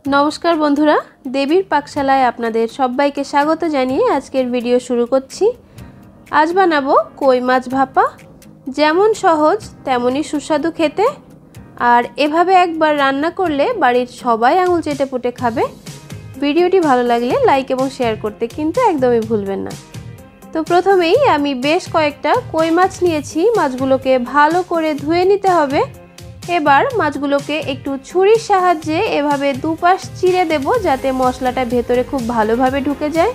नमस्कार बंधुरा देवीर पाकशालाय आपनादेर सबाइके स्वागत जानिए आजकेर भिडियो शुरू करछि। आज बानाबो कोई माछ भापा। जेमन सहज तेमोनी सुस्वादु खेते और एभावे एकबार रान्ना करले बाड़ीर सबाई आंगुल चेटे पुटे खाबे। भिडियोटी भालो लागले लाइक एबं शेयर करते किन्तु एकदमई भुलबेन ना। तो प्रथमेई आमी बेश कयेकटा कोई माछ नियेछि। माछगुलोके भालो करे धुए निते हबे। एबार माछगुलोके एकटू छुरिर साहाज्ये एभावे दुपाश चिरे देब जाते मशलाटा भेतरे खूब भालोभावे ढुके जाय।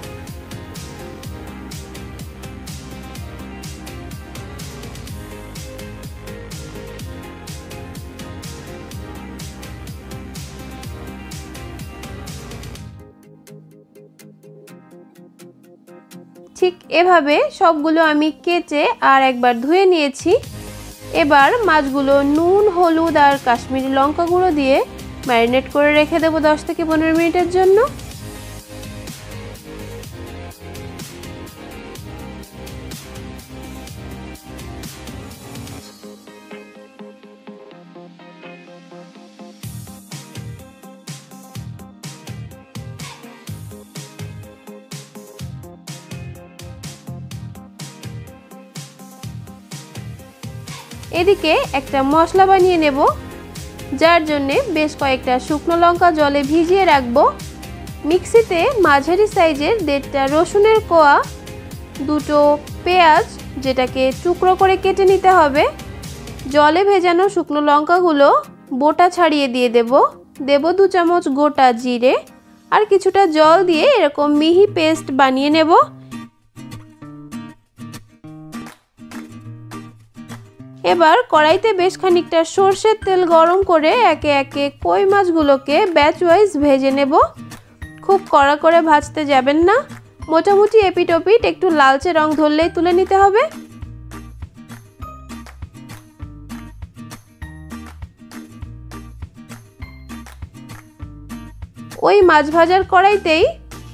ठीक एभावे सबगुलो आमी केचे आर एकबार धुए नियेछि। एबार माछगुलो नून हलुद और काश्मीरी लंका गुঁড়ো दिए मैरिनेट करे रेखे देव 10 থেকে 15 मिनिटेर जन्य। एदिके एकटा मशला बानिये नेब, जार जन्य बेश कयेकटा शुकनो लंका जले भिजिए राखबो। मिक्सिते माझारी साइजेर 1.5टा रसुनेर कोया, 2টো पेঁয়াজ जेटाके टुकरो करे केटे निते हबे, जले भेजानो शुकनो लंकागुलो बोटा छाड़िए दिए देब, देब 2 चामच गोटा जिरे और किछुटा जल दिए एरकम मिहि पेस्ट बानिए नेब। एबार कड़ाईते बेश खानिकटा सर्षेर तेल गरम करे एके एके कोई माछगुलोके बैच वाइज भेजे नेब। खूब कड़ा करे भाजते जाबेन ना, मोटामुटी एपिट ओपिट एकटू लालचे रंग धरलेई तुले निते हबे। ओई माछ भाजार कड़ाईतेई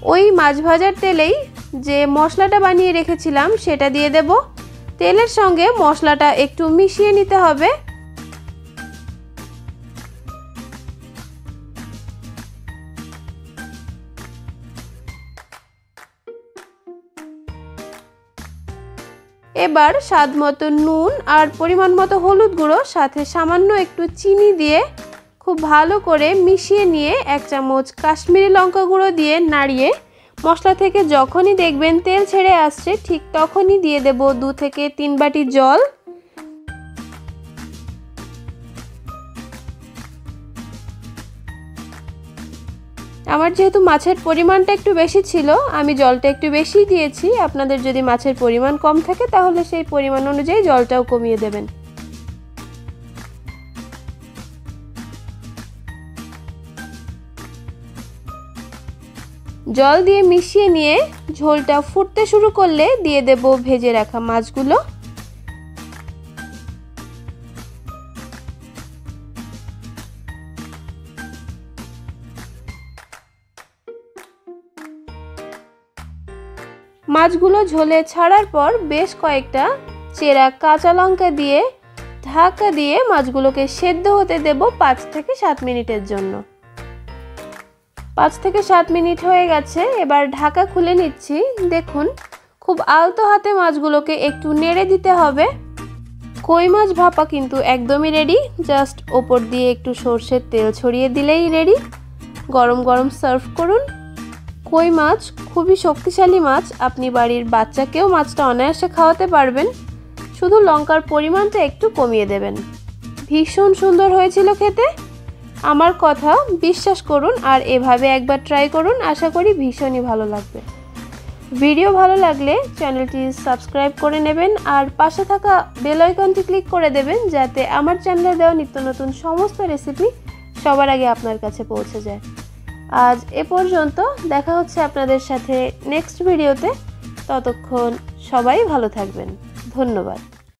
ओई माछ भाजार तेलेई जे मशलाटा बानिये रेखेछिलाम सेटा दिए देब। तेलेर संगे मशलाटा एकटू मिशिए निते हबे। एबार स्वाद मतो नुन और परिमाण मतो हलुद गुঁড়ো साथे सामान्य एकटू चीनी दिए खूब भालो करे मिशिए निये 1 चामच काश्मीरी लंका गुঁড়ো दिए नाड़िए मशला थेके जखोनी देखबेन तेल छेड़े आसছে ठीक तखोनी दिए देब 2 থেকে 3 बाटी जल। आमार जेहेतु माछेर परिमाणटा एकटू बेशी छिलो आमी जलटा एकटू बेशी दिएछि। आपनादेर जोदि माछेर परिमाण कम थाके ताहले सेई परिमाण अनुयायी जलटाও कमिয়ে देবেন। जल दिए मिशिए निये झोलटा फुटते शुरू करले दिए देब भेजे राखा माछगुलो। माछगुलो झोले छाड़ार पर बेश कयेकटा चेरा काँचा लंका दिए ढाका दिए माछगुलोके सेদ্ধ होते देब 5 থেকে 7 मिनिटेर जन्य। 5 থেকে 7 मिनिट হয়ে গেছে। এবার ঢাকা খুলে নিচ্ছি। দেখুন খুব আলতো হাতে মাছগুলোকে একটু নেড়ে দিতে হবে। কই মাছ ভাপা কিন্তু একদমই রেডি। জাস্ট উপর দিয়ে একটু সরষের তেল ছড়িয়ে দিলেই রেডি। গরম গরম সার্ভ করুন। কই মাছ খুবই শক্তিশালী মাছ, আপনি বাড়ির বাচ্চাকেও মাছটা অনায়াসে খাওয়াতে পারবেন। শুধু লঙ্কার পরিমাণটা একটু কমিয়ে দেবেন। ভীষণ সুন্দর হয়েছিল খেতে। আমার কথা বিশ্বাস করুন আর এভাবে একবার ট্রাই করুন, আশা করি ভীষণই ভালো লাগবে। ভিডিও ভালো লাগলে চ্যানেলটি সাবস্ক্রাইব করে নেবেন আর পাশে থাকা বেল আইকনটি ক্লিক করে দেবেন যাতে আমার চ্যানেলে দেওয়া নিত্য নতুন সমস্ত রেসিপি সবার আগে আপনার কাছে পৌঁছে যায়। আজ এ পর্যন্ত, দেখা হচ্ছে আপনাদের সাথে নেক্সট ভিডিওতে। ততক্ষণ সবাই ভালো থাকবেন। ধন্যবাদ।